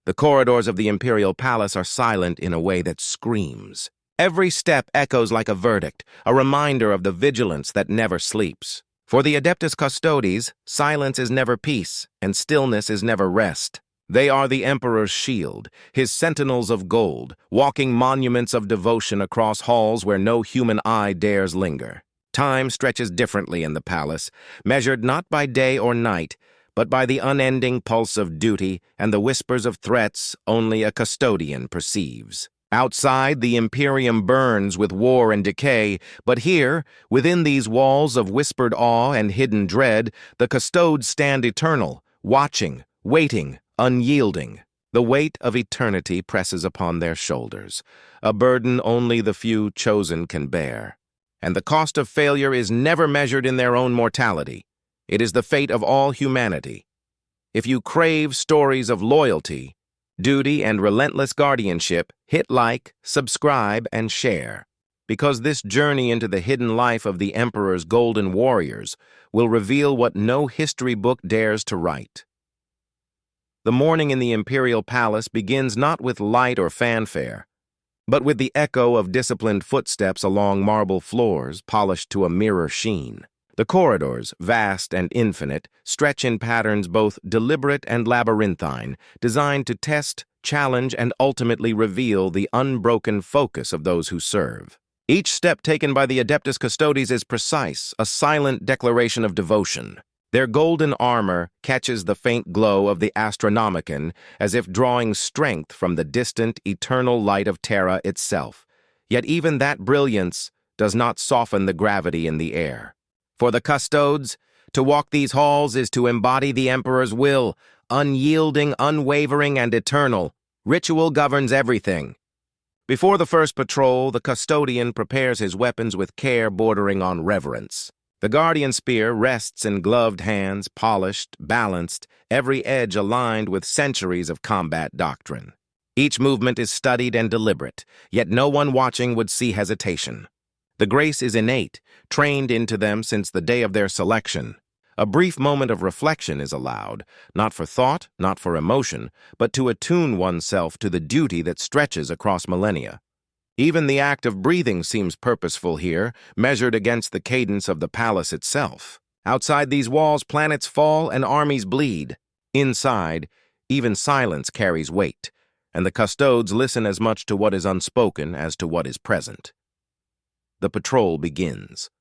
The corridors of the Imperial Palace are silent in a way that screams. Every step echoes like a verdict, a reminder of the vigilance that never sleeps. For the Adeptus Custodes, silence is never peace, and stillness is never rest. They are the Emperor's shield, his sentinels of gold, walking monuments of devotion across halls where no human eye dares linger. Time stretches differently in the palace, measured not by day or night, but by the unending pulse of duty and the whispers of threats only a custodian perceives. Outside, the Imperium burns with war and decay, but here, within these walls of whispered awe and hidden dread, the custodes stand eternal, watching, waiting, unyielding. The weight of eternity presses upon their shoulders, a burden only the few chosen can bear. And the cost of failure is never measured in their own mortality. It is the fate of all humanity. If you crave stories of loyalty, duty, and relentless guardianship, hit like, subscribe, and share, because this journey into the hidden life of the Emperor's golden warriors will reveal what no history book dares to write. The morning in the Imperial Palace begins not with light or fanfare, but with the echo of disciplined footsteps along marble floors polished to a mirror sheen. The corridors, vast and infinite, stretch in patterns both deliberate and labyrinthine, designed to test, challenge, and ultimately reveal the unbroken focus of those who serve. Each step taken by the Adeptus Custodes is precise, a silent declaration of devotion. Their golden armor catches the faint glow of the Astronomicon as if drawing strength from the distant, eternal light of Terra itself. Yet even that brilliance does not soften the gravity in the air. For the Custodes, to walk these halls is to embody the Emperor's will, unyielding, unwavering, and eternal. Ritual governs everything. Before the first patrol, the custodian prepares his weapons with care bordering on reverence. The guardian spear rests in gloved hands, polished, balanced, every edge aligned with centuries of combat doctrine. Each movement is studied and deliberate, yet no one watching would see hesitation. The grace is innate, trained into them since the day of their selection. A brief moment of reflection is allowed, not for thought, not for emotion, but to attune oneself to the duty that stretches across millennia. Even the act of breathing seems purposeful here, measured against the cadence of the palace itself. Outside these walls, planets fall and armies bleed. Inside, even silence carries weight, and the custodes listen as much to what is unspoken as to what is present. The patrol begins.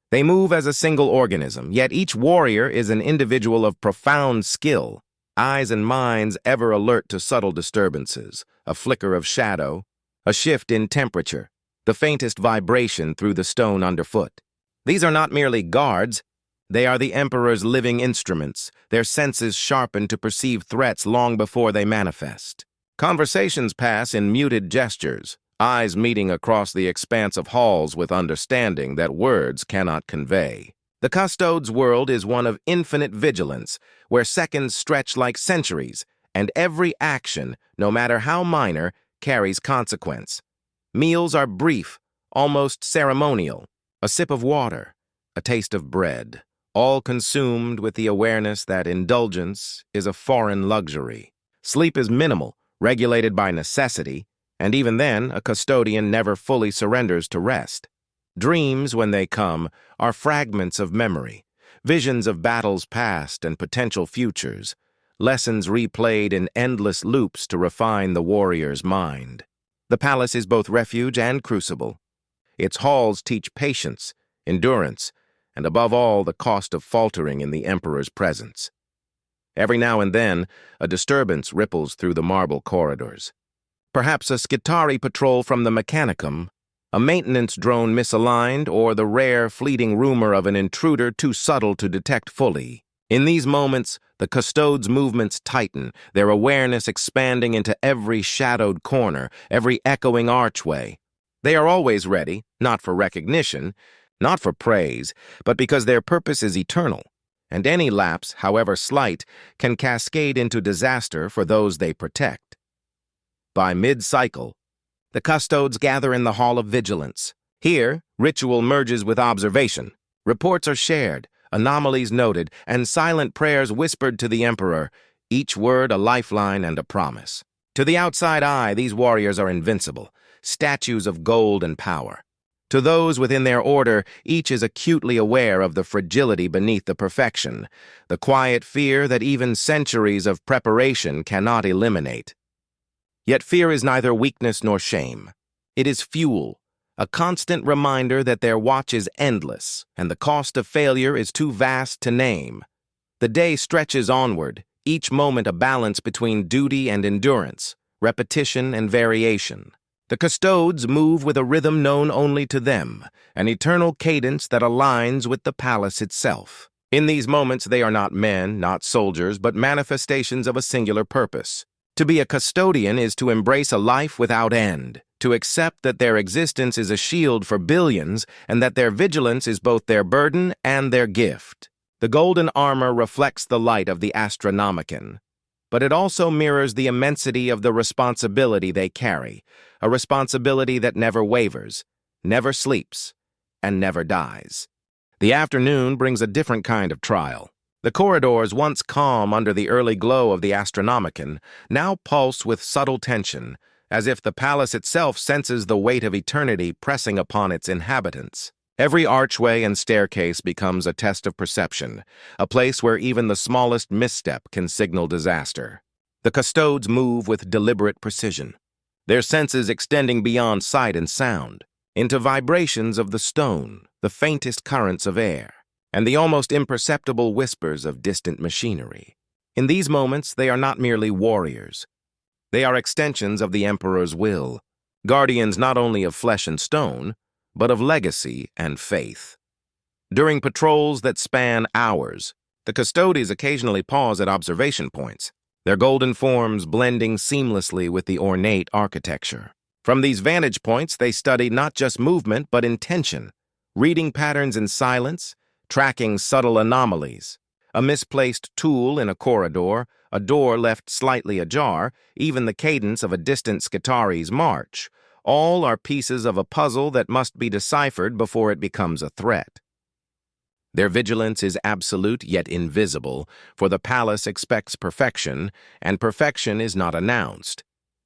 They move as a single organism, yet each warrior is an individual of profound skill, eyes and minds ever alert to subtle disturbances, a flicker of shadow, a shift in temperature, the faintest vibration through the stone underfoot. These are not merely guards, they are the Emperor's living instruments, their senses sharpened to perceive threats long before they manifest. Conversations pass in muted gestures, eyes meeting across the expanse of halls with understanding that words cannot convey. The Custodes' world is one of infinite vigilance, where seconds stretch like centuries, and every action, no matter how minor, carries consequence. Meals are brief, almost ceremonial. A sip of water, a taste of bread, all consumed with the awareness that indulgence is a foreign luxury. Sleep is minimal, regulated by necessity, and even then, a custodian never fully surrenders to rest. Dreams, when they come, are fragments of memory, visions of battles past and potential futures, lessons replayed in endless loops to refine the warrior's mind. The palace is both refuge and crucible. Its halls teach patience, endurance, and above all, the cost of faltering in the Emperor's presence. Every now and then, a disturbance ripples through the marble corridors. Perhaps a Skitarii patrol from the Mechanicum, a maintenance drone misaligned, or the rare, fleeting rumor of an intruder too subtle to detect fully. In these moments, the Custodes' movements tighten, their awareness expanding into every shadowed corner, every echoing archway. They are always ready, not for recognition, not for praise, but because their purpose is eternal, and any lapse, however slight, can cascade into disaster for those they protect. By mid-cycle, the Custodes gather in the Hall of Vigilance. Here, ritual merges with observation. Reports are shared, anomalies noted, and silent prayers whispered to the Emperor, each word a lifeline and a promise. To the outside eye, these warriors are invincible, statues of gold and power. To those within their order, each is acutely aware of the fragility beneath the perfection, the quiet fear that even centuries of preparation cannot eliminate. Yet fear is neither weakness nor shame. It is fuel, a constant reminder that their watch is endless and the cost of failure is too vast to name. The day stretches onward, each moment a balance between duty and endurance, repetition and variation. The Custodes move with a rhythm known only to them, an eternal cadence that aligns with the palace itself. In these moments, they are not men, not soldiers, but manifestations of a singular purpose. To be a custodian is to embrace a life without end, to accept that their existence is a shield for billions and that their vigilance is both their burden and their gift. The golden armor reflects the light of the Astronomicon, but it also mirrors the immensity of the responsibility they carry, a responsibility that never wavers, never sleeps, and never dies. The afternoon brings a different kind of trial. The corridors, once calm under the early glow of the Astronomicon, now pulse with subtle tension, as if the palace itself senses the weight of eternity pressing upon its inhabitants. Every archway and staircase becomes a test of perception, a place where even the smallest misstep can signal disaster. The Custodes move with deliberate precision, their senses extending beyond sight and sound, into vibrations of the stone, the faintest currents of air, and the almost imperceptible whispers of distant machinery. In these moments, they are not merely warriors. They are extensions of the Emperor's will, guardians not only of flesh and stone, but of legacy and faith. During patrols that span hours, the Custodes occasionally pause at observation points, their golden forms blending seamlessly with the ornate architecture. From these vantage points, they study not just movement but intention, reading patterns in silence, tracking subtle anomalies. A misplaced tool in a corridor, a door left slightly ajar, even the cadence of a distant Skitari's march. All are pieces of a puzzle that must be deciphered before it becomes a threat. Their vigilance is absolute yet invisible, for the palace expects perfection, and perfection is not announced.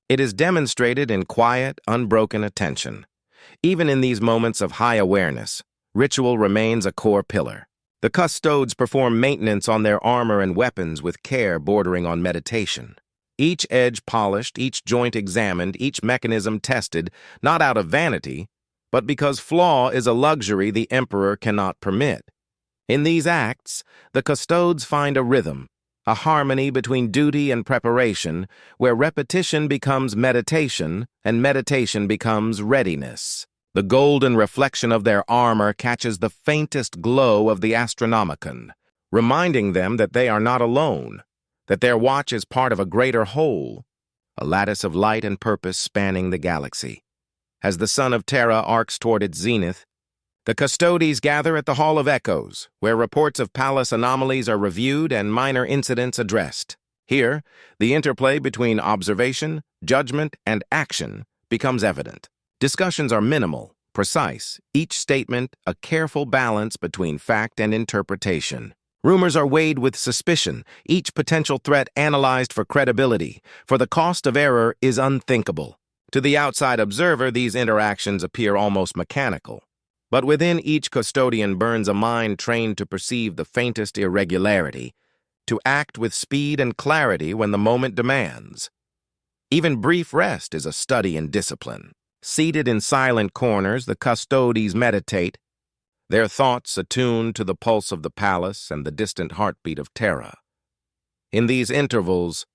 It is demonstrated in quiet, unbroken attention. Even in these moments of high awareness, ritual remains a core pillar. The Custodes perform maintenance on their armor and weapons with care bordering on meditation. Each edge polished, each joint examined, each mechanism tested, not out of vanity, but because flaw is a luxury the Emperor cannot permit. In these acts, the Custodes find a rhythm, a harmony between duty and preparation, where repetition becomes meditation and meditation becomes readiness. The golden reflection of their armor catches the faintest glow of the Astronomicon, reminding them that they are not alone, that their watch is part of a greater whole, a lattice of light and purpose spanning the galaxy. As the sun of Terra arcs toward its zenith, the Custodes gather at the Hall of Echoes, where reports of palace anomalies are reviewed and minor incidents addressed. Here, the interplay between observation, judgment, and action becomes evident. Discussions are minimal, precise, each statement a careful balance between fact and interpretation. Rumors are weighed with suspicion, each potential threat analyzed for credibility, for the cost of error is unthinkable. To the outside observer, these interactions appear almost mechanical. But within each custodian burns a mind trained to perceive the faintest irregularity, to act with speed and clarity when the moment demands. Even brief rest is a study in discipline. Seated in silent corners, the Custodes meditate, their thoughts attuned to the pulse of the palace and the distant heartbeat of Terra. In these intervals,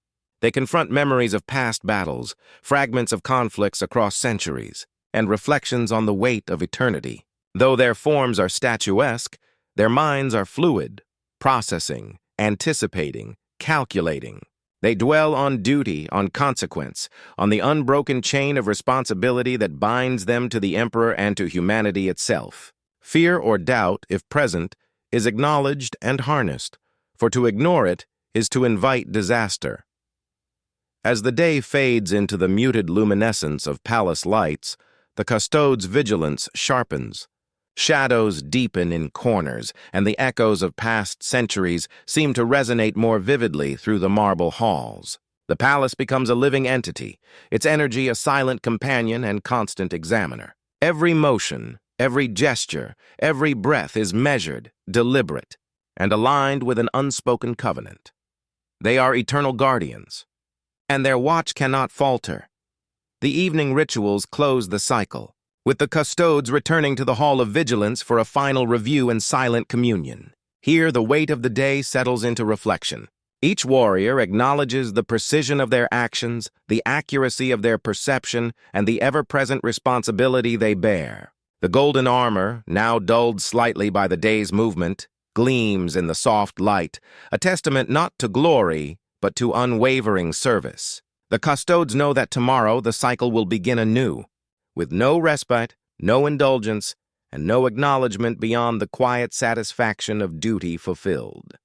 they confront memories of past battles, fragments of conflicts across centuries, and reflections on the weight of eternity. Though their forms are statuesque, their minds are fluid, processing, anticipating, calculating. They dwell on duty, on consequence, on the unbroken chain of responsibility that binds them to the Emperor and to humanity itself. Fear or doubt, if present, is acknowledged and harnessed, for to ignore it is to invite disaster. As the day fades into the muted luminescence of palace lights, the Custodes' vigilance sharpens. Shadows deepen in corners, and the echoes of past centuries seem to resonate more vividly through the marble halls. The palace becomes a living entity, its energy a silent companion and constant examiner. Every motion, every gesture, every breath is measured, deliberate, and aligned with an unspoken covenant. They are eternal guardians, and their watch cannot falter. The evening rituals close the cycle, with the custodes returning to the Hall of Vigilance for a final review and silent communion. Here, the weight of the day settles into reflection. Each warrior acknowledges the precision of their actions, the accuracy of their perception, and the ever-present responsibility they bear. The golden armor, now dulled slightly by the day's movement, gleams in the soft light, a testament not to glory, but to unwavering service. The custodes know that tomorrow the cycle will begin anew, with no respite, no indulgence, and no acknowledgement beyond the quiet satisfaction of duty fulfilled.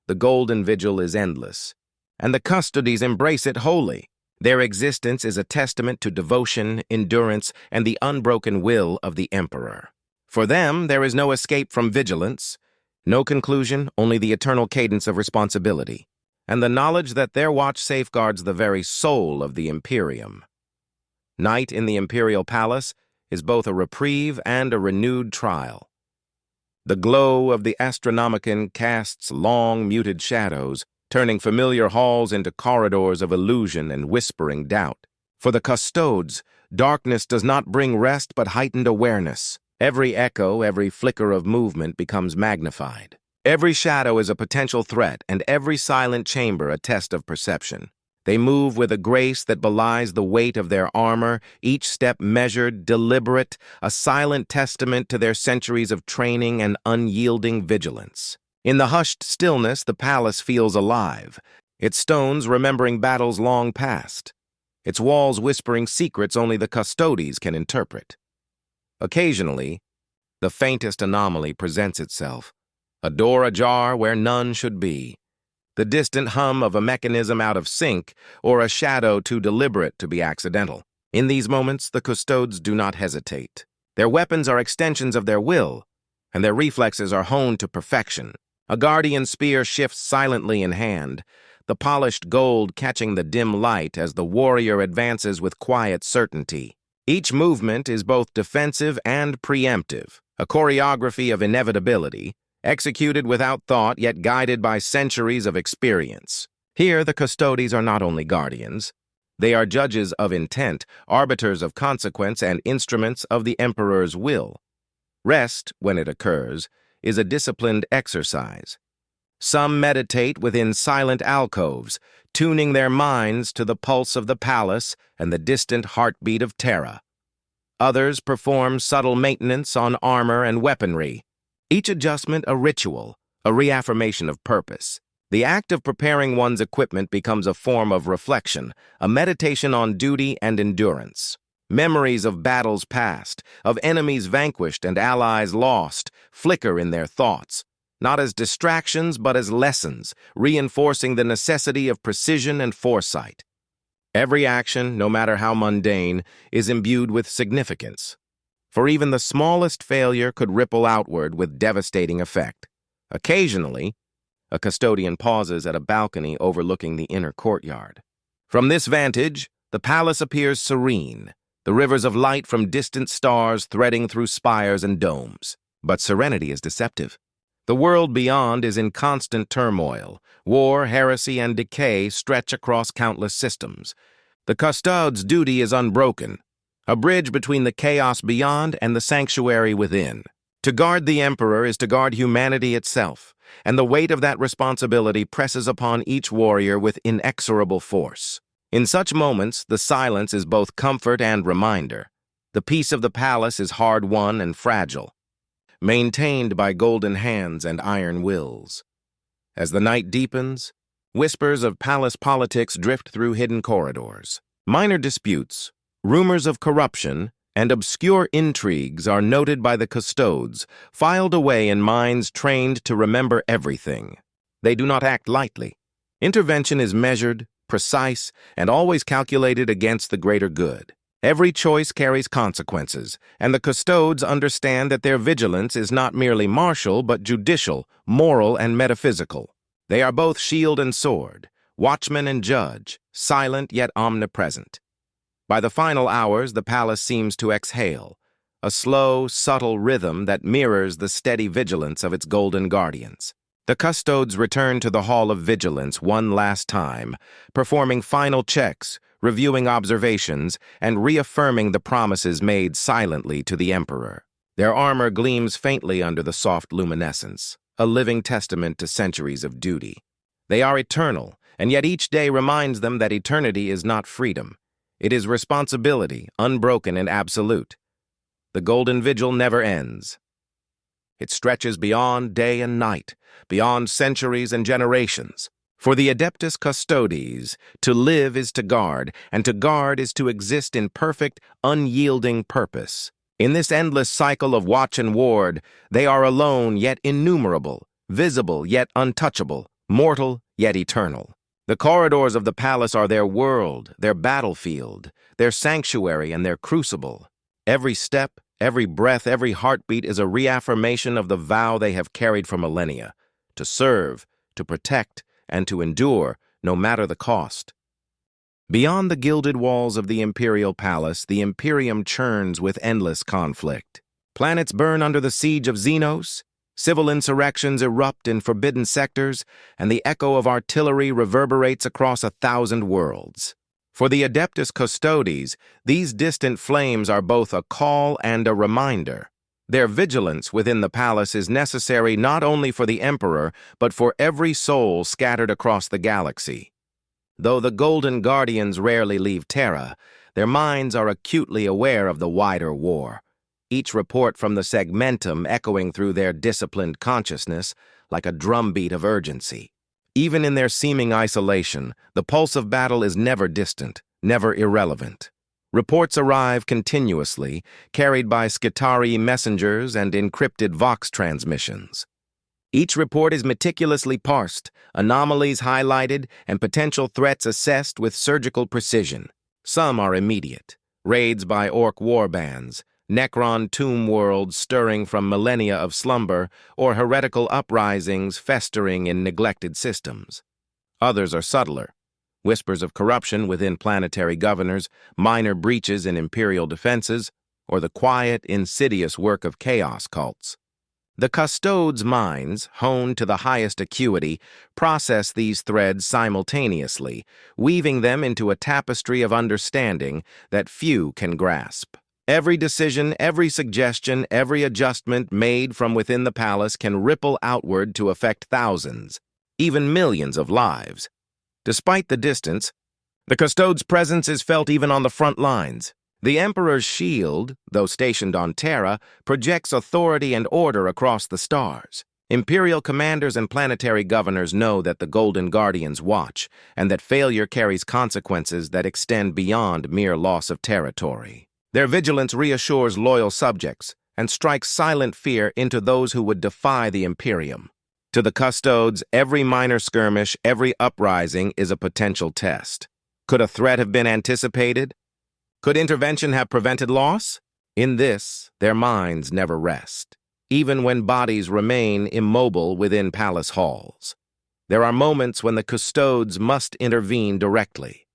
The golden vigil is endless, and the custodes embrace it wholly. Their existence is a testament to devotion, endurance, and the unbroken will of the emperor. For them, there is no escape from vigilance, no conclusion, only the eternal cadence of responsibility, and the knowledge that their watch safeguards the very soul of the Imperium. Night in the Imperial Palace is both a reprieve and a renewed trial. The glow of the Astronomicon casts long, muted shadows, turning familiar halls into corridors of illusion and whispering doubt. For the custodes, darkness does not bring rest but heightened awareness. Every echo, every flicker of movement becomes magnified. Every shadow is a potential threat, and every silent chamber a test of perception. They move with a grace that belies the weight of their armor, each step measured, deliberate, a silent testament to their centuries of training and unyielding vigilance. In the hushed stillness, the palace feels alive, its stones remembering battles long past, its walls whispering secrets only the custodes can interpret. Occasionally, the faintest anomaly presents itself, a door ajar where none should be, the distant hum of a mechanism out of sync, or a shadow too deliberate to be accidental. In these moments, the custodes do not hesitate. Their weapons are extensions of their will, and their reflexes are honed to perfection. A guardian spear shifts silently in hand, the polished gold catching the dim light as the warrior advances with quiet certainty. Each movement is both defensive and preemptive, a choreography of inevitability, executed without thought yet guided by centuries of experience. Here, the custodes are not only guardians, they are judges of intent, arbiters of consequence, and instruments of the emperor's will. Rest, when it occurs, is a disciplined exercise. Some meditate within silent alcoves, tuning their minds to the pulse of the palace and the distant heartbeat of Terra. Others perform subtle maintenance on armor and weaponry, each adjustment a ritual, a reaffirmation of purpose. The act of preparing one's equipment becomes a form of reflection, a meditation on duty and endurance. Memories of battles past, of enemies vanquished and allies lost, flicker in their thoughts, not as distractions but as lessons, reinforcing the necessity of precision and foresight. Every action, no matter how mundane, is imbued with significance, for even the smallest failure could ripple outward with devastating effect. Occasionally, a custodian pauses at a balcony overlooking the inner courtyard. From this vantage, the palace appears serene, the rivers of light from distant stars threading through spires and domes. But serenity is deceptive. The world beyond is in constant turmoil. War, heresy, and decay stretch across countless systems. The custodes' duty is unbroken, a bridge between the chaos beyond and the sanctuary within. To guard the emperor is to guard humanity itself, and the weight of that responsibility presses upon each warrior with inexorable force. In such moments, the silence is both comfort and reminder. The peace of the palace is hard-won and fragile, maintained by golden hands and iron wills. As the night deepens, whispers of palace politics drift through hidden corridors. Minor disputes, rumors of corruption, and obscure intrigues are noted by the custodes, filed away in minds trained to remember everything. They do not act lightly. Intervention is measured, precise, and always calculated against the greater good. Every choice carries consequences, and the Custodes understand that their vigilance is not merely martial but judicial, moral, and metaphysical. They are both shield and sword, watchman and judge, silent yet omnipresent. By the final hours, the palace seems to exhale, a slow, subtle rhythm that mirrors the steady vigilance of its golden guardians. The Custodes return to the Hall of Vigilance one last time, performing final checks, reviewing observations, and reaffirming the promises made silently to the Emperor. Their armor gleams faintly under the soft luminescence, a living testament to centuries of duty. They are eternal, and yet each day reminds them that eternity is not freedom. It is responsibility, unbroken and absolute. The Golden Vigil never ends. It stretches beyond day and night, beyond centuries and generations. For the Adeptus Custodes, to live is to guard, and to guard is to exist in perfect, unyielding purpose. In this endless cycle of watch and ward, they are alone yet innumerable, visible yet untouchable, mortal yet eternal. The corridors of the palace are their world, their battlefield, their sanctuary and their crucible. Every step, every breath, every heartbeat is a reaffirmation of the vow they have carried for millennia, to serve, to protect, and to endure, no matter the cost. Beyond the gilded walls of the imperial palace, the Imperium churns with endless conflict. Planets burn under the siege of Xenos, civil insurrections erupt in forbidden sectors, and the echo of artillery reverberates across 1,000 worlds. For the Adeptus Custodes, these distant flames are both a call and a reminder. Their vigilance within the palace is necessary not only for the Emperor, but for every soul scattered across the galaxy. Though the Golden Guardians rarely leave Terra, their minds are acutely aware of the wider war, each report from the segmentum echoing through their disciplined consciousness like a drumbeat of urgency. Even in their seeming isolation, the pulse of battle is never distant, never irrelevant. Reports arrive continuously, carried by Skitarii messengers and encrypted Vox transmissions. Each report is meticulously parsed, anomalies highlighted, and potential threats assessed with surgical precision. Some are immediate: raids by orc warbands, Necron tomb worlds stirring from millennia of slumber, or heretical uprisings festering in neglected systems. Others are subtler: whispers of corruption within planetary governors, minor breaches in imperial defenses, or the quiet, insidious work of chaos cults. The Custodes' minds, honed to the highest acuity, process these threads simultaneously, weaving them into a tapestry of understanding that few can grasp. Every decision, every suggestion, every adjustment made from within the palace can ripple outward to affect thousands, even millions of lives. Despite the distance, the Custodes' presence is felt even on the front lines. The Emperor's shield, though stationed on Terra, projects authority and order across the stars. Imperial commanders and planetary governors know that the Golden Guardians watch, and that failure carries consequences that extend beyond mere loss of territory. Their vigilance reassures loyal subjects and strikes silent fear into those who would defy the Imperium. To the Custodes, every minor skirmish, every uprising is a potential test. Could a threat have been anticipated? Could intervention have prevented loss? In this, their minds never rest, even when bodies remain immobile within palace halls. There are moments when the Custodes must intervene directly.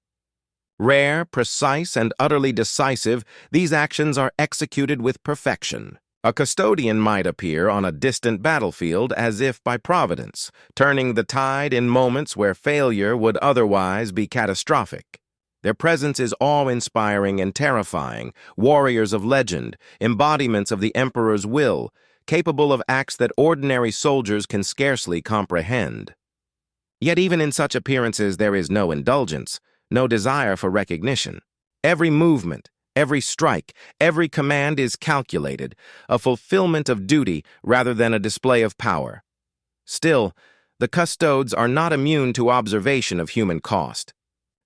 Rare, precise, and utterly decisive, these actions are executed with perfection. A custodian might appear on a distant battlefield as if by providence, turning the tide in moments where failure would otherwise be catastrophic. Their presence is awe-inspiring and terrifying, warriors of legend, embodiments of the Emperor's will, capable of acts that ordinary soldiers can scarcely comprehend. Yet even in such appearances there is no indulgence, no desire for recognition. Every movement, every strike, every command is calculated, a fulfillment of duty rather than a display of power. Still, the Custodes are not immune to observation of human cost.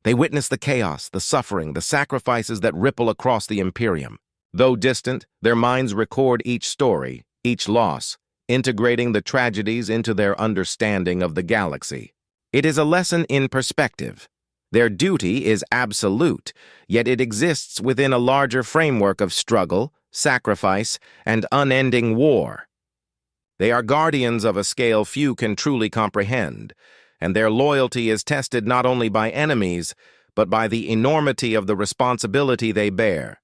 They witness the chaos, the suffering, the sacrifices that ripple across the Imperium. Though distant, their minds record each story, each loss, integrating the tragedies into their understanding of the galaxy. It is a lesson in perspective. Their duty is absolute, yet it exists within a larger framework of struggle, sacrifice, and unending war. They are guardians of a scale few can truly comprehend, and their loyalty is tested not only by enemies, but by the enormity of the responsibility they bear.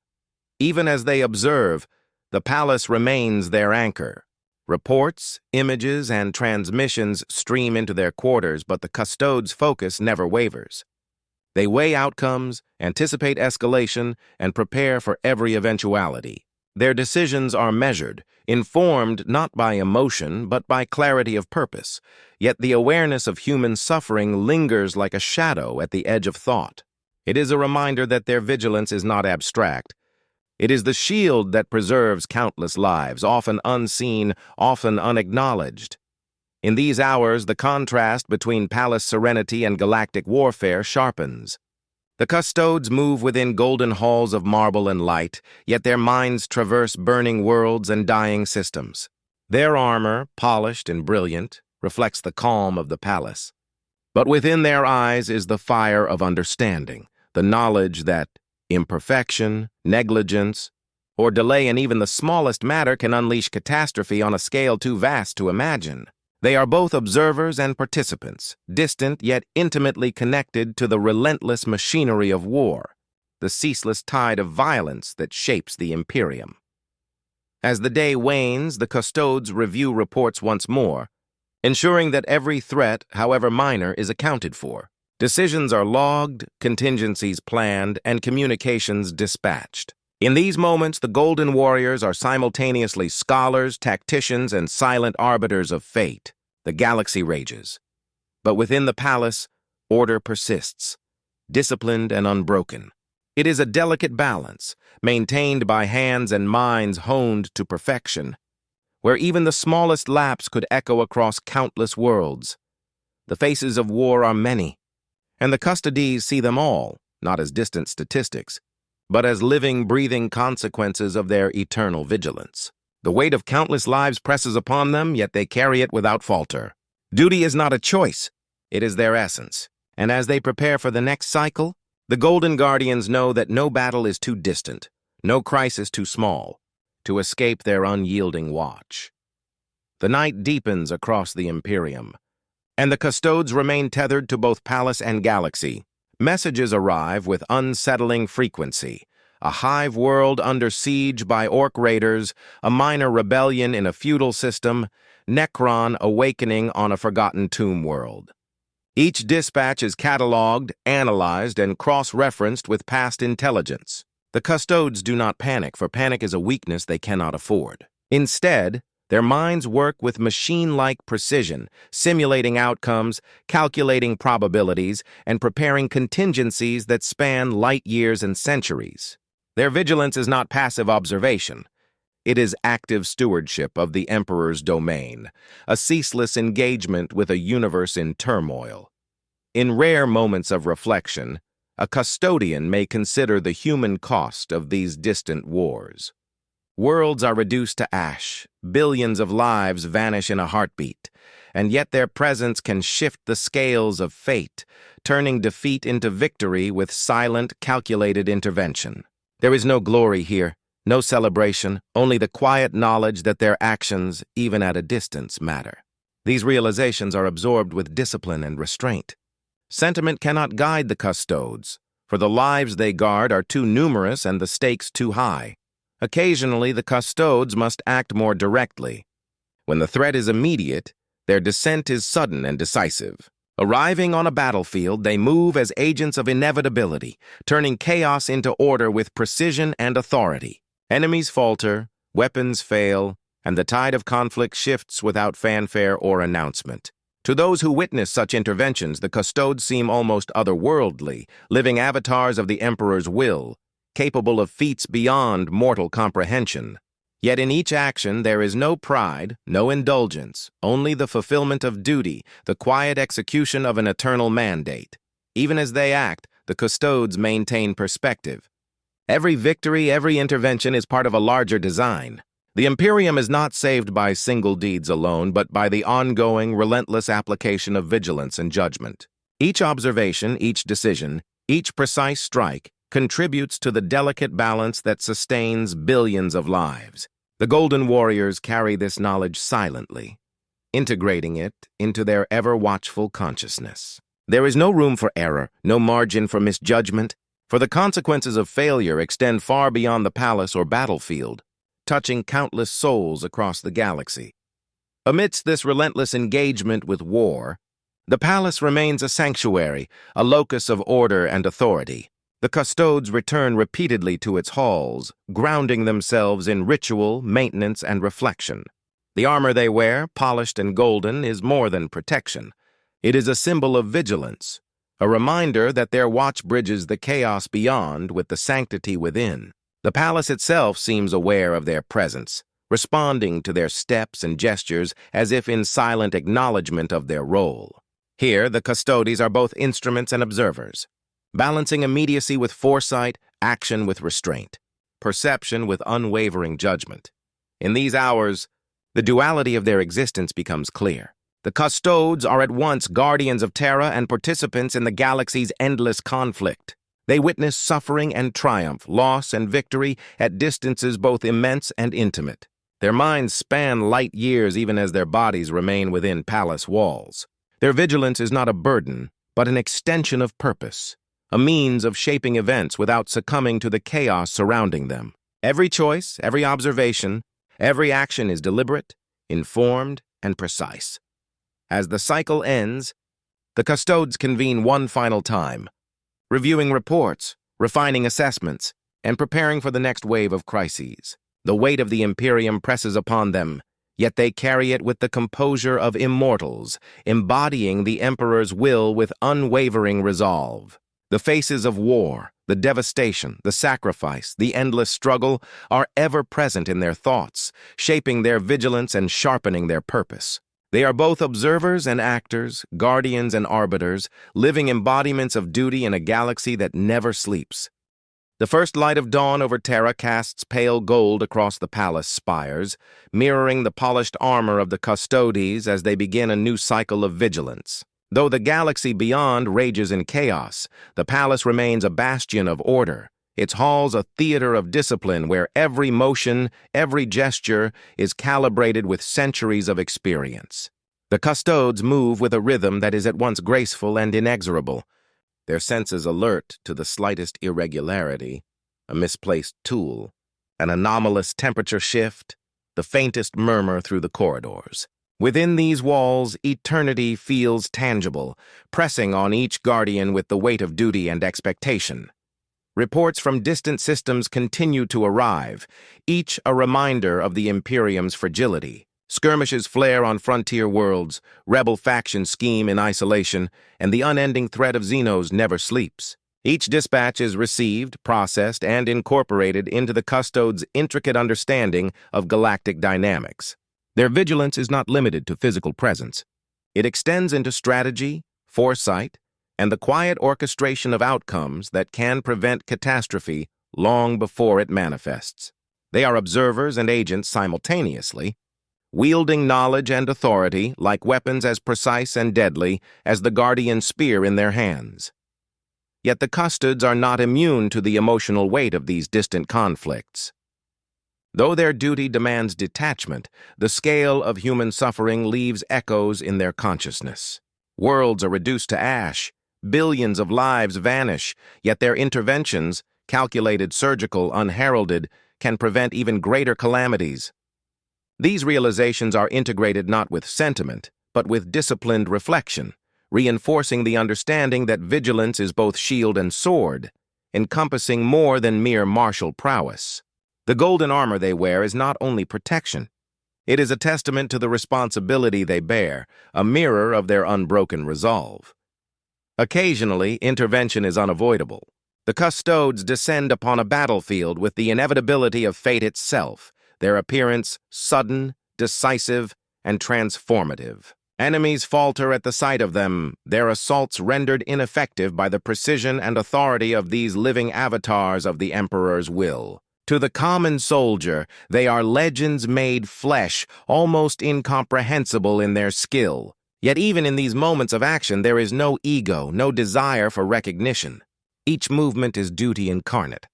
Even as they observe, the palace remains their anchor. Reports, images, and transmissions stream into their quarters, but the Custodes' focus never wavers. They weigh outcomes, anticipate escalation, and prepare for every eventuality. Their decisions are measured, informed not by emotion, but by clarity of purpose, yet the awareness of human suffering lingers like a shadow at the edge of thought. It is a reminder that their vigilance is not abstract. It is the shield that preserves countless lives, often unseen, often unacknowledged. In these hours, the contrast between palace serenity and galactic warfare sharpens. The Custodes move within golden halls of marble and light, yet their minds traverse burning worlds and dying systems. Their armor, polished and brilliant, reflects the calm of the palace. But within their eyes is the fire of understanding, the knowledge that imperfection, negligence, or delay in even the smallest matter can unleash catastrophe on a scale too vast to imagine. They are both observers and participants, distant yet intimately connected to the relentless machinery of war, the ceaseless tide of violence that shapes the Imperium. As the day wanes, the Custodes review reports once more, ensuring that every threat, however minor, is accounted for. Decisions are logged, contingencies planned, and communications dispatched. In these moments, the Golden Warriors are simultaneously scholars, tacticians, and silent arbiters of fate. The galaxy rages. But within the palace, order persists, disciplined and unbroken. It is a delicate balance, maintained by hands and minds honed to perfection, where even the smallest lapse could echo across countless worlds. The faces of war are many, and the Custodes see them all, not as distant statistics, but as living, breathing consequences of their eternal vigilance. The weight of countless lives presses upon them, yet they carry it without falter. Duty is not a choice, it is their essence. And as they prepare for the next cycle, the Golden Guardians know that no battle is too distant, no crisis too small, to escape their unyielding watch. The night deepens across the Imperium, and the Custodes remain tethered to both palace and galaxy. Messages arrive with unsettling frequency. A hive world under siege by orc raiders, a minor rebellion in a feudal system, Necron awakening on a forgotten tomb world. Each dispatch is cataloged, analyzed, and cross-referenced with past intelligence. The Custodes do not panic, for panic is a weakness they cannot afford. Instead, their minds work with machine-like precision, simulating outcomes, calculating probabilities, and preparing contingencies that span light years and centuries. Their vigilance is not passive observation. It is active stewardship of the Emperor's domain, a ceaseless engagement with a universe in turmoil. In rare moments of reflection, a custodian may consider the human cost of these distant wars. Worlds are reduced to ash, billions of lives vanish in a heartbeat, and yet their presence can shift the scales of fate, turning defeat into victory with silent, calculated intervention. There is no glory here, no celebration, only the quiet knowledge that their actions, even at a distance, matter. These realizations are absorbed with discipline and restraint. Sentiment cannot guide the Custodes, for the lives they guard are too numerous and the stakes too high. Occasionally, the Custodes must act more directly. When the threat is immediate, their descent is sudden and decisive. Arriving on a battlefield, they move as agents of inevitability, turning chaos into order with precision and authority. Enemies falter, weapons fail, and the tide of conflict shifts without fanfare or announcement. To those who witness such interventions, the Custodes seem almost otherworldly, living avatars of the Emperor's will, capable of feats beyond mortal comprehension. Yet in each action there is no pride, no indulgence, only the fulfillment of duty, the quiet execution of an eternal mandate. Even as they act, the Custodes maintain perspective. Every victory, every intervention is part of a larger design. The Imperium is not saved by single deeds alone, but by the ongoing, relentless application of vigilance and judgment. Each observation, each decision, each precise strike contributes to the delicate balance that sustains billions of lives. The Golden Warriors carry this knowledge silently, integrating it into their ever-watchful consciousness. There is no room for error, no margin for misjudgment, for the consequences of failure extend far beyond the palace or battlefield, touching countless souls across the galaxy. Amidst this relentless engagement with war, the palace remains a sanctuary, a locus of order and authority. The Custodes return repeatedly to its halls, grounding themselves in ritual, maintenance, and reflection. The armor they wear, polished and golden, is more than protection. It is a symbol of vigilance, a reminder that their watch bridges the chaos beyond with the sanctity within. The palace itself seems aware of their presence, responding to their steps and gestures as if in silent acknowledgement of their role. Here, the Custodes are both instruments and observers, balancing immediacy with foresight, action with restraint, perception with unwavering judgment. In these hours, the duality of their existence becomes clear. The Custodes are at once guardians of Terra and participants in the galaxy's endless conflict. They witness suffering and triumph, loss and victory at distances both immense and intimate. Their minds span light years even as their bodies remain within palace walls. Their vigilance is not a burden, but an extension of purpose, a means of shaping events without succumbing to the chaos surrounding them. Every choice, every observation, every action is deliberate, informed, and precise. As the cycle ends, the Custodes convene one final time, reviewing reports, refining assessments, and preparing for the next wave of crises. The weight of the Imperium presses upon them, yet they carry it with the composure of immortals, embodying the Emperor's will with unwavering resolve. The faces of war, the devastation, the sacrifice, the endless struggle are ever present in their thoughts, shaping their vigilance and sharpening their purpose. They are both observers and actors, guardians and arbiters, living embodiments of duty in a galaxy that never sleeps. The first light of dawn over Terra casts pale gold across the palace spires, mirroring the polished armor of the Custodes as they begin a new cycle of vigilance. Though the galaxy beyond rages in chaos, the palace remains a bastion of order, its halls a theater of discipline where every motion, every gesture is calibrated with centuries of experience. The Custodes move with a rhythm that is at once graceful and inexorable, their senses alert to the slightest irregularity, a misplaced tool, an anomalous temperature shift, the faintest murmur through the corridors. Within these walls, eternity feels tangible, pressing on each guardian with the weight of duty and expectation. Reports from distant systems continue to arrive, each a reminder of the Imperium's fragility. Skirmishes flare on frontier worlds, rebel factions scheme in isolation, and the unending threat of Xenos never sleeps. Each dispatch is received, processed, and incorporated into the Custodes' intricate understanding of galactic dynamics. Their vigilance is not limited to physical presence. It extends into strategy, foresight, and the quiet orchestration of outcomes that can prevent catastrophe long before it manifests. They are observers and agents simultaneously, wielding knowledge and authority like weapons as precise and deadly as the guardian spear in their hands. Yet the Custodes are not immune to the emotional weight of these distant conflicts. Though their duty demands detachment, the scale of human suffering leaves echoes in their consciousness. Worlds are reduced to ash, billions of lives vanish, yet their interventions, calculated, surgical, unheralded, can prevent even greater calamities. These realizations are integrated not with sentiment, but with disciplined reflection, reinforcing the understanding that vigilance is both shield and sword, encompassing more than mere martial prowess. The golden armor they wear is not only protection. It is a testament to the responsibility they bear, a mirror of their unbroken resolve. Occasionally, intervention is unavoidable. The Custodes descend upon a battlefield with the inevitability of fate itself, their appearance sudden, decisive, and transformative. Enemies falter at the sight of them, their assaults rendered ineffective by the precision and authority of these living avatars of the Emperor's will. To the common soldier, they are legends made flesh, almost incomprehensible in their skill. Yet even in these moments of action, there is no ego, no desire for recognition. Each movement is duty incarnate.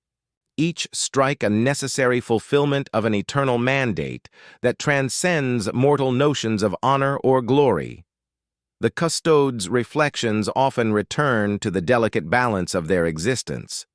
Each strike a necessary fulfillment of an eternal mandate that transcends mortal notions of honor or glory. The Custodes' reflections often return to the delicate balance of their existence.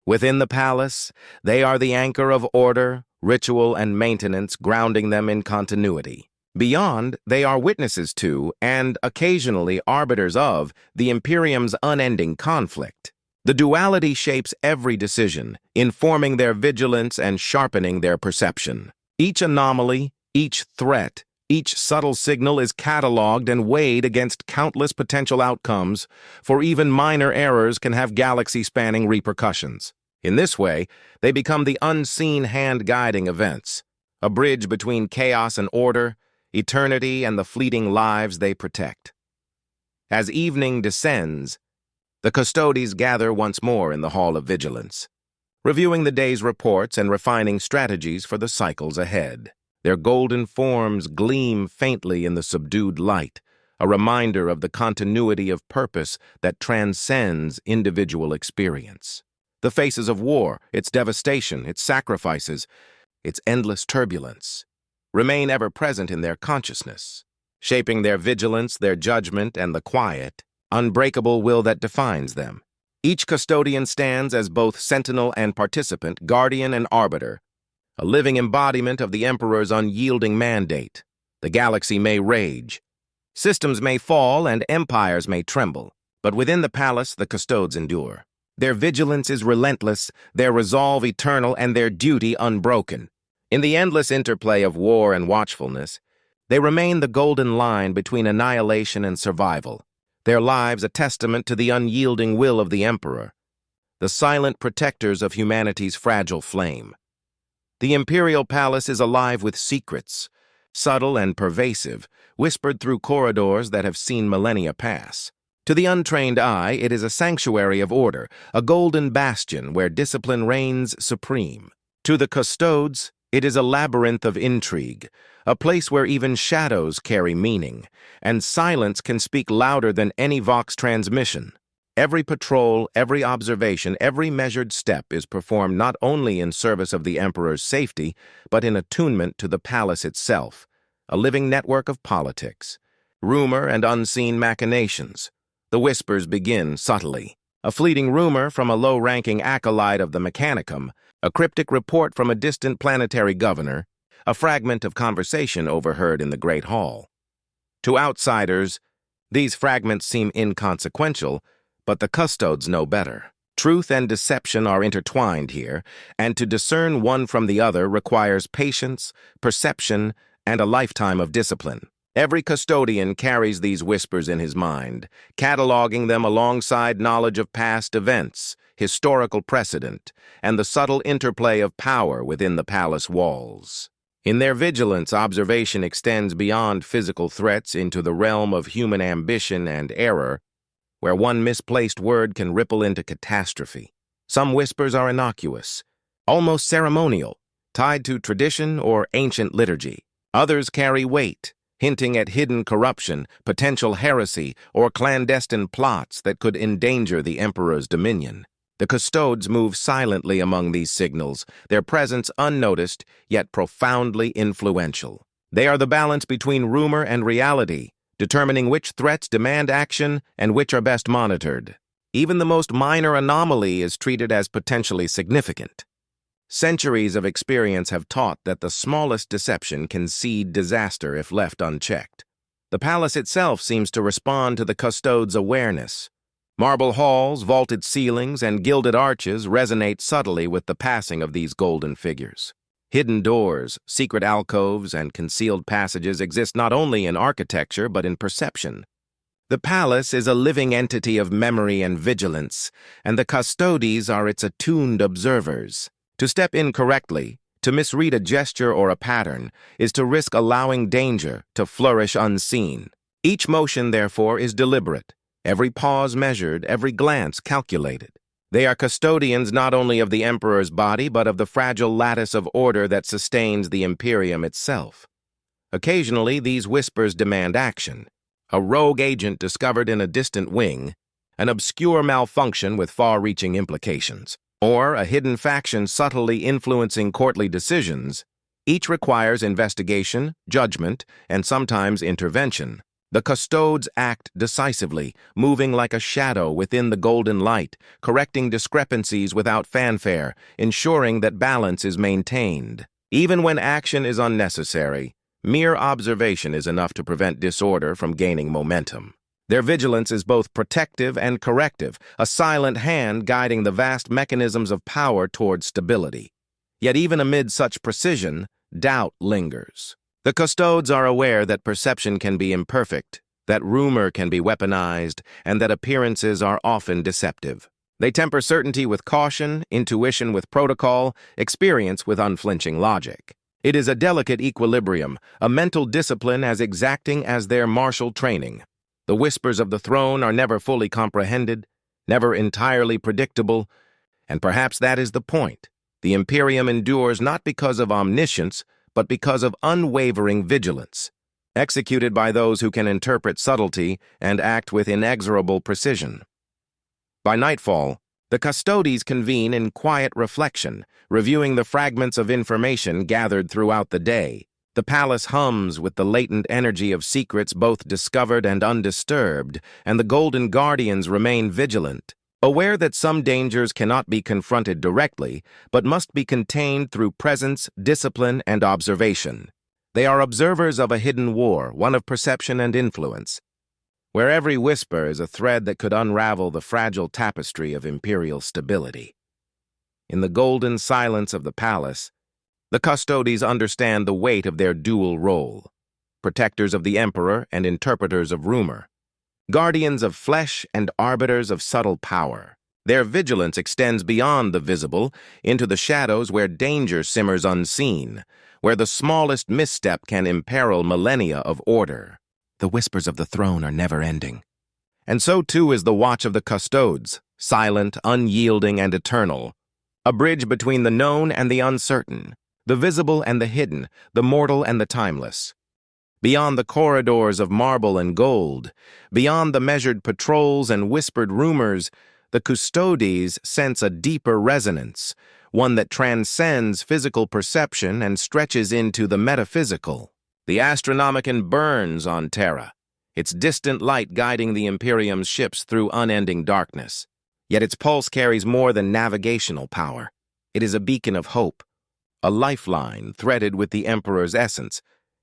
Within the palace, they are the anchor of order, ritual, and maintenance, grounding them in continuity. Beyond, they are witnesses to, and occasionally arbiters of, the Imperium's unending conflict. The duality shapes every decision, informing their vigilance and sharpening their perception. Each anomaly, each threat, each subtle signal is cataloged and weighed against countless potential outcomes, for even minor errors can have galaxy-spanning repercussions. In this way, they become the unseen hand guiding events, a bridge between chaos and order, eternity and the fleeting lives they protect. As evening descends, the Custodes gather once more in the Hall of Vigilance, reviewing the day's reports and refining strategies for the cycles ahead. Their golden forms gleam faintly in the subdued light, a reminder of the continuity of purpose that transcends individual experience. The faces of war, its devastation, its sacrifices, its endless turbulence, remain ever present in their consciousness, shaping their vigilance, their judgment, and the quiet, unbreakable will that defines them. Each custodian stands as both sentinel and participant, guardian and arbiter, a living embodiment of the Emperor's unyielding mandate. The galaxy may rage, systems may fall, and empires may tremble, but within the palace the Custodes endure. Their vigilance is relentless, their resolve eternal, and their duty unbroken. In the endless interplay of war and watchfulness, they remain the golden line between annihilation and survival, their lives a testament to the unyielding will of the Emperor, the silent protectors of humanity's fragile flame. The Imperial Palace is alive with secrets, subtle and pervasive, whispered through corridors that have seen millennia pass. To the untrained eye, it is a sanctuary of order, a golden bastion where discipline reigns supreme. To the Custodes, it is a labyrinth of intrigue, a place where even shadows carry meaning, and silence can speak louder than any Vox transmission. Every patrol, every observation, every measured step is performed not only in service of the Emperor's safety, but in attunement to the palace itself, a living network of politics, rumor and unseen machinations. The whispers begin subtly. A fleeting rumor from a low-ranking acolyte of the Mechanicum, a cryptic report from a distant planetary governor, a fragment of conversation overheard in the Great Hall. To outsiders, these fragments seem inconsequential, but the Custodes know better. Truth and deception are intertwined here, and to discern one from the other requires patience, perception, and a lifetime of discipline. Every custodian carries these whispers in his mind, cataloging them alongside knowledge of past events, historical precedent, and the subtle interplay of power within the palace walls. In their vigilance, observation extends beyond physical threats into the realm of human ambition and error, where one misplaced word can ripple into catastrophe. Some whispers are innocuous, almost ceremonial, tied to tradition or ancient liturgy. Others carry weight, hinting at hidden corruption, potential heresy, or clandestine plots that could endanger the Emperor's dominion. The Custodes move silently among these signals, their presence unnoticed, yet profoundly influential. They are the balance between rumor and reality, determining which threats demand action and which are best monitored. Even the most minor anomaly is treated as potentially significant. Centuries of experience have taught that the smallest deception can seed disaster if left unchecked. The palace itself seems to respond to the Custodes' awareness. Marble halls, vaulted ceilings, and gilded arches resonate subtly with the passing of these golden figures. Hidden doors, secret alcoves, and concealed passages exist not only in architecture but in perception. The palace is a living entity of memory and vigilance, and the Custodes are its attuned observers. To step incorrectly, to misread a gesture or a pattern, is to risk allowing danger to flourish unseen. Each motion, therefore, is deliberate, every pause measured, every glance calculated. They are custodians not only of the Emperor's body, but of the fragile lattice of order that sustains the Imperium itself. Occasionally, these whispers demand action. a rogue agent discovered in a distant wing, an obscure malfunction with far-reaching implications, or a hidden faction subtly influencing courtly decisions, each requires investigation, judgment, and sometimes intervention. The Custodes act decisively, moving like a shadow within the golden light, correcting discrepancies without fanfare, ensuring that balance is maintained. Even when action is unnecessary, mere observation is enough to prevent disorder from gaining momentum. Their vigilance is both protective and corrective, a silent hand guiding the vast mechanisms of power toward stability. Yet even amid such precision, doubt lingers. The Custodes are aware that perception can be imperfect, that rumor can be weaponized, and that appearances are often deceptive. They temper certainty with caution, intuition with protocol, experience with unflinching logic. It is a delicate equilibrium, a mental discipline as exacting as their martial training. The whispers of the throne are never fully comprehended, never entirely predictable, and perhaps that is the point. The Imperium endures not because of omniscience, but because of unwavering vigilance, executed by those who can interpret subtlety and act with inexorable precision. By nightfall, the Custodes convene in quiet reflection, reviewing the fragments of information gathered throughout the day. The palace hums with the latent energy of secrets both discovered and undisturbed, and the Golden Guardians remain vigilant, aware that some dangers cannot be confronted directly, but must be contained through presence, discipline, and observation. They are observers of a hidden war, one of perception and influence, where every whisper is a thread that could unravel the fragile tapestry of imperial stability. In the golden silence of the palace, the Custodes understand the weight of their dual role, protectors of the emperor and interpreters of rumor, guardians of flesh and arbiters of subtle power. Their vigilance extends beyond the visible into the shadows where danger simmers unseen, where the smallest misstep can imperil millennia of order. The whispers of the throne are never-ending. And so too is the watch of the Custodes, silent, unyielding, and eternal, a bridge between the known and the uncertain, the visible and the hidden, the mortal and the timeless. Beyond the corridors of marble and gold, beyond the measured patrols and whispered rumors, the Custodes sense a deeper resonance, one that transcends physical perception and stretches into the metaphysical. The Astronomicon burns on Terra, its distant light guiding the Imperium's ships through unending darkness. Yet its pulse carries more than navigational power. It is a beacon of hope, a lifeline threaded with the Emperor's essence,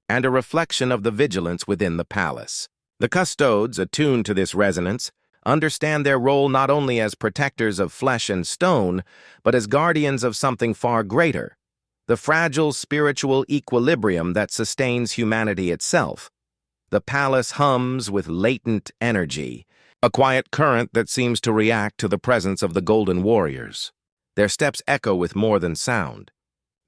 and a reflection of the vigilance within the palace. The Custodes, attuned to this resonance, understand their role not only as protectors of flesh and stone, but as guardians of something far greater, the fragile spiritual equilibrium that sustains humanity itself. The palace hums with latent energy, a quiet current that seems to react to the presence of the Golden Warriors. Their steps echo with more than sound.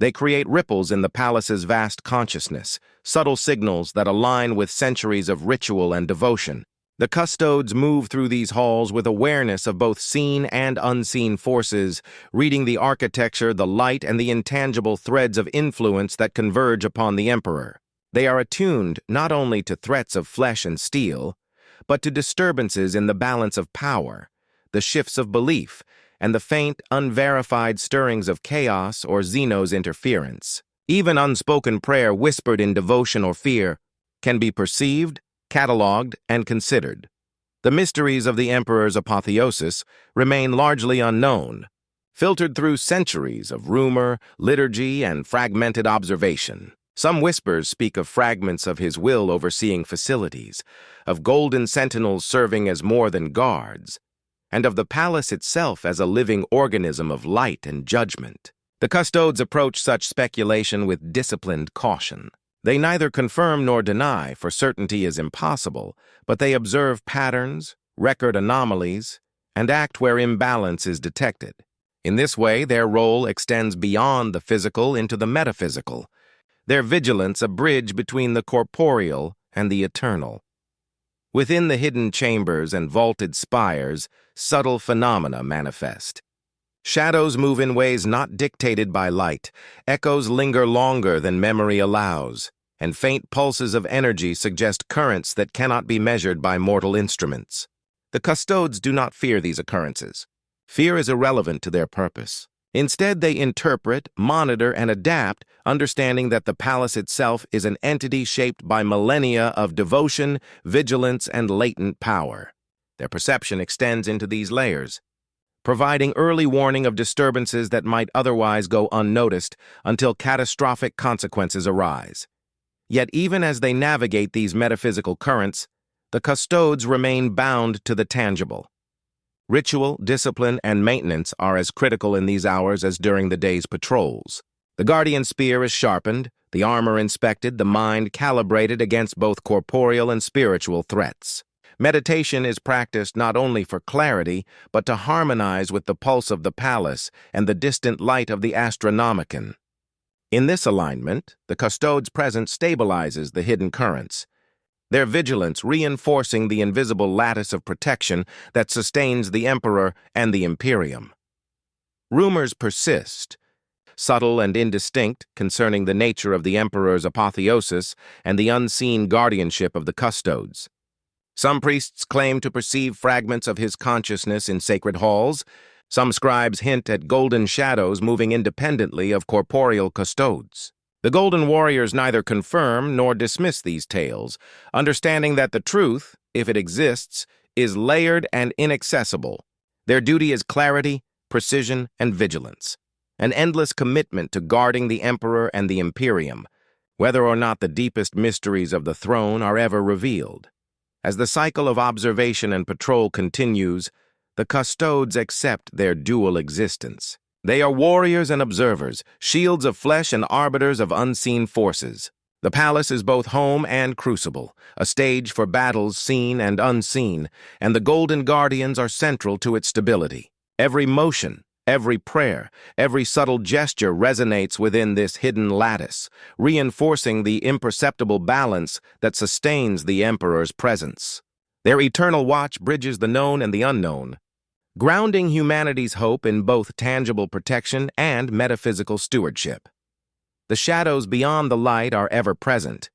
They create ripples in the palace's vast consciousness, subtle signals that align with centuries of ritual and devotion. The Custodes move through these halls with awareness of both seen and unseen forces, reading the architecture, the light, and the intangible threads of influence that converge upon the Emperor. They are attuned not only to threats of flesh and steel, but to disturbances in the balance of power, the shifts of belief, and the faint, unverified stirrings of chaos or Xeno's interference. Even unspoken prayer whispered in devotion or fear can be perceived, catalogued, and considered. The mysteries of the Emperor's apotheosis remain largely unknown, filtered through centuries of rumor, liturgy, and fragmented observation. Some whispers speak of fragments of his will overseeing facilities, of golden sentinels serving as more than guards, and of the palace itself as a living organism of light and judgment. The Custodes approach such speculation with disciplined caution. They neither confirm nor deny, for certainty is impossible, but they observe patterns, record anomalies, and act where imbalance is detected. In this way, their role extends beyond the physical into the metaphysical, their vigilance a bridge between the corporeal and the eternal. Within the hidden chambers and vaulted spires, subtle phenomena manifest. Shadows move in ways not dictated by light. Echoes linger longer than memory allows. and faint pulses of energy suggest currents that cannot be measured by mortal instruments. The Custodes do not fear these occurrences. Fear is irrelevant to their purpose. Instead, they interpret, monitor, and adapt, understanding that the palace itself is an entity shaped by millennia of devotion, vigilance, and latent power. Their perception extends into these layers, providing early warning of disturbances that might otherwise go unnoticed until catastrophic consequences arise. Yet even as they navigate these metaphysical currents, the Custodes remain bound to the tangible. Ritual, discipline, and maintenance are as critical in these hours as during the day's patrols. The Guardian Spear is sharpened, the armor inspected, the mind calibrated against both corporeal and spiritual threats. Meditation is practiced not only for clarity, but to harmonize with the pulse of the palace and the distant light of the Astronomicon. In this alignment, the Custodes' presence stabilizes the hidden currents, their vigilance reinforcing the invisible lattice of protection that sustains the Emperor and the Imperium. Rumors persist, subtle and indistinct, concerning the nature of the Emperor's apotheosis and the unseen guardianship of the Custodes. Some priests claim to perceive fragments of his consciousness in sacred halls. Some scribes hint at golden shadows moving independently of corporeal Custodes. The Golden Warriors neither confirm nor dismiss these tales, understanding that the truth, if it exists, is layered and inaccessible. Their duty is clarity, precision, and vigilance, an endless commitment to guarding the Emperor and the Imperium, whether or not the deepest mysteries of the throne are ever revealed. As the cycle of observation and patrol continues, the Custodes accept their dual existence. They are warriors and observers, shields of flesh and arbiters of unseen forces. The palace is both home and crucible, a stage for battles seen and unseen, and the Golden Guardians are central to its stability. Every motion, every prayer, every subtle gesture resonates within this hidden lattice, reinforcing the imperceptible balance that sustains the Emperor's presence. Their eternal watch bridges the known and the unknown, grounding humanity's hope in both tangible protection and metaphysical stewardship. The shadows beyond the light are ever present,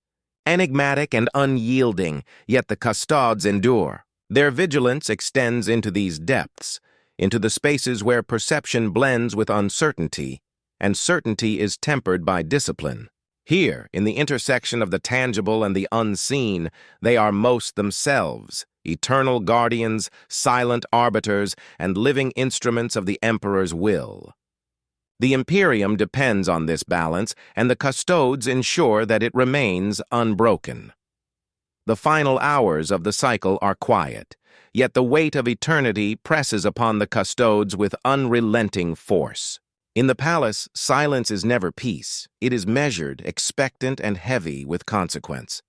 enigmatic and unyielding, yet the Custodes endure. Their vigilance extends into these depths, into the spaces where perception blends with uncertainty, and certainty is tempered by discipline. Here, in the intersection of the tangible and the unseen, they are most themselves, eternal guardians, silent arbiters, and living instruments of the Emperor's will. The Imperium depends on this balance, and the Custodes ensure that it remains unbroken. The final hours of the cycle are quiet, yet the weight of eternity presses upon the Custodes with unrelenting force. In the palace, silence is never peace. It is measured, expectant, and heavy with consequence.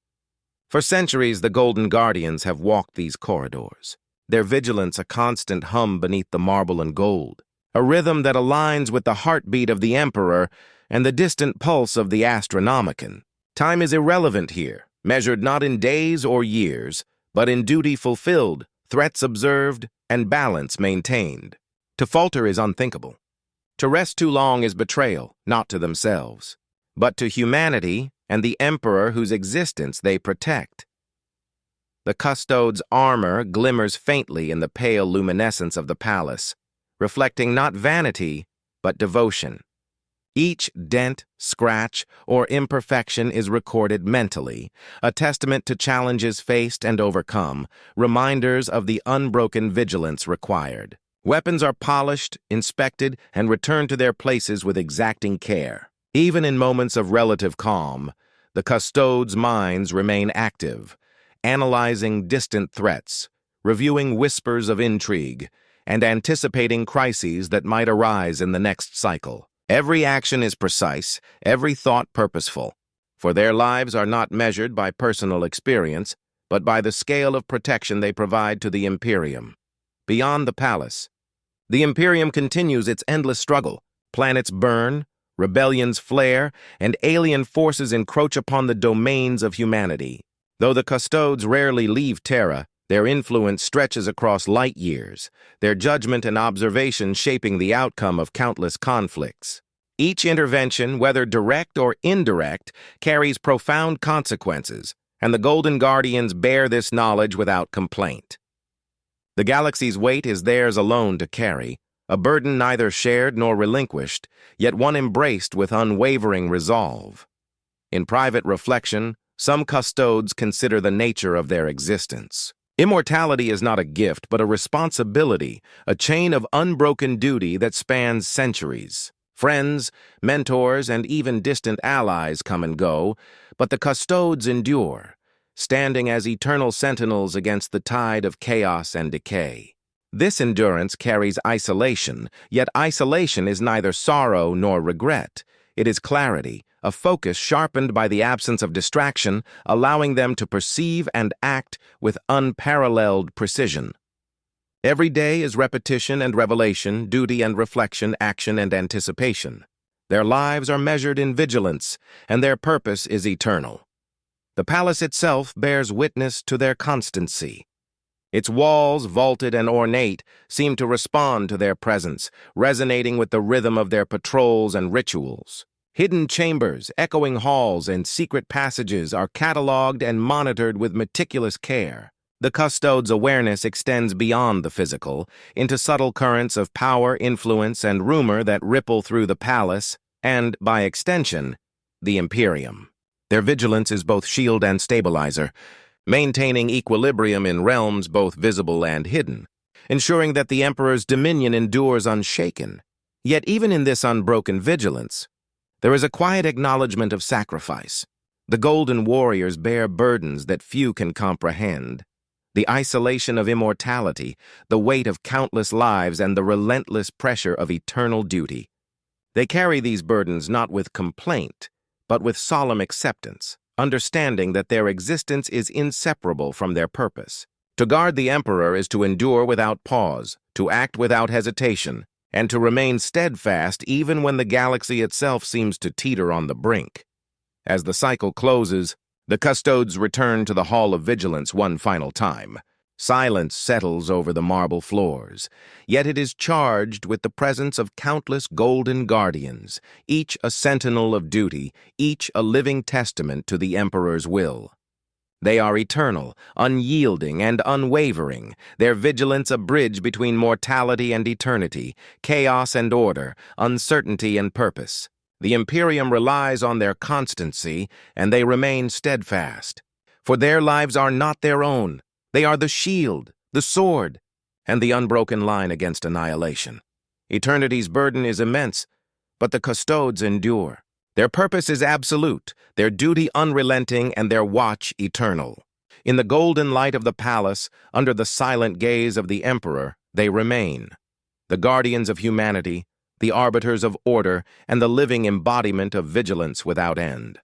For centuries, the Golden Guardians have walked these corridors, their vigilance a constant hum beneath the marble and gold, a rhythm that aligns with the heartbeat of the Emperor and the distant pulse of the Astronomicon. Time is irrelevant here, measured not in days or years, but in duty fulfilled, threats observed, and balance maintained. To falter is unthinkable. To rest too long is betrayal, not to themselves, but to humanity and the Emperor whose existence they protect. The Custodes' armor glimmers faintly in the pale luminescence of the palace, reflecting not vanity, but devotion. Each dent, scratch, or imperfection is recorded mentally, a testament to challenges faced and overcome, reminders of the unbroken vigilance required. Weapons are polished, inspected, and returned to their places with exacting care. Even in moments of relative calm, the Custodes' minds remain active, analyzing distant threats, reviewing whispers of intrigue, and anticipating crises that might arise in the next cycle. Every action is precise, every thought purposeful, for their lives are not measured by personal experience, but by the scale of protection they provide to the Imperium. Beyond the palace, the Imperium continues its endless struggle. Planets burn, rebellions flare, and alien forces encroach upon the domains of humanity. Though the Custodes rarely leave Terra, their influence stretches across light years, their judgment and observation shaping the outcome of countless conflicts. Each intervention, whether direct or indirect, carries profound consequences, and the Golden Guardians bear this knowledge without complaint. The galaxy's weight is theirs alone to carry, a burden neither shared nor relinquished, yet one embraced with unwavering resolve. In private reflection, some custodes consider the nature of their existence. Immortality is not a gift, but a responsibility, a chain of unbroken duty that spans centuries. Friends, mentors, and even distant allies come and go, but the custodes endure, standing as eternal sentinels against the tide of chaos and decay. This endurance carries isolation, yet isolation is neither sorrow nor regret. It is clarity, a focus sharpened by the absence of distraction, allowing them to perceive and act with unparalleled precision. Every day is repetition and revelation, duty and reflection, action and anticipation. Their lives are measured in vigilance, and their purpose is eternal. The palace itself bears witness to their constancy. Its walls, vaulted and ornate, seem to respond to their presence, resonating with the rhythm of their patrols and rituals. Hidden chambers, echoing halls, and secret passages are catalogued and monitored with meticulous care. The custodes' awareness extends beyond the physical, into subtle currents of power, influence, and rumor that ripple through the palace, and, by extension, the Imperium. Their vigilance is both shield and stabilizer, maintaining equilibrium in realms both visible and hidden, ensuring that the Emperor's dominion endures unshaken. Yet even in this unbroken vigilance, there is a quiet acknowledgement of sacrifice. The Golden Warriors bear burdens that few can comprehend. The isolation of immortality, the weight of countless lives, and the relentless pressure of eternal duty. They carry these burdens not with complaint, but with solemn acceptance, understanding that their existence is inseparable from their purpose. To guard the Emperor is to endure without pause, to act without hesitation, and to remain steadfast even when the galaxy itself seems to teeter on the brink. As the cycle closes, the custodes return to the Hall of Vigilance one final time. Silence settles over the marble floors, yet it is charged with the presence of countless golden guardians, each a sentinel of duty, each a living testament to the Emperor's will. They are eternal, unyielding, and unwavering, their vigilance a bridge between mortality and eternity, chaos and order, uncertainty and purpose. The Imperium relies on their constancy, and they remain steadfast. For their lives are not their own. They are the shield, the sword, and the unbroken line against annihilation. Eternity's burden is immense, but the custodes endure. Their purpose is absolute, their duty unrelenting, and their watch eternal. In the golden light of the palace, under the silent gaze of the Emperor, they remain. The guardians of humanity, the arbiters of order, and the living embodiment of vigilance without end.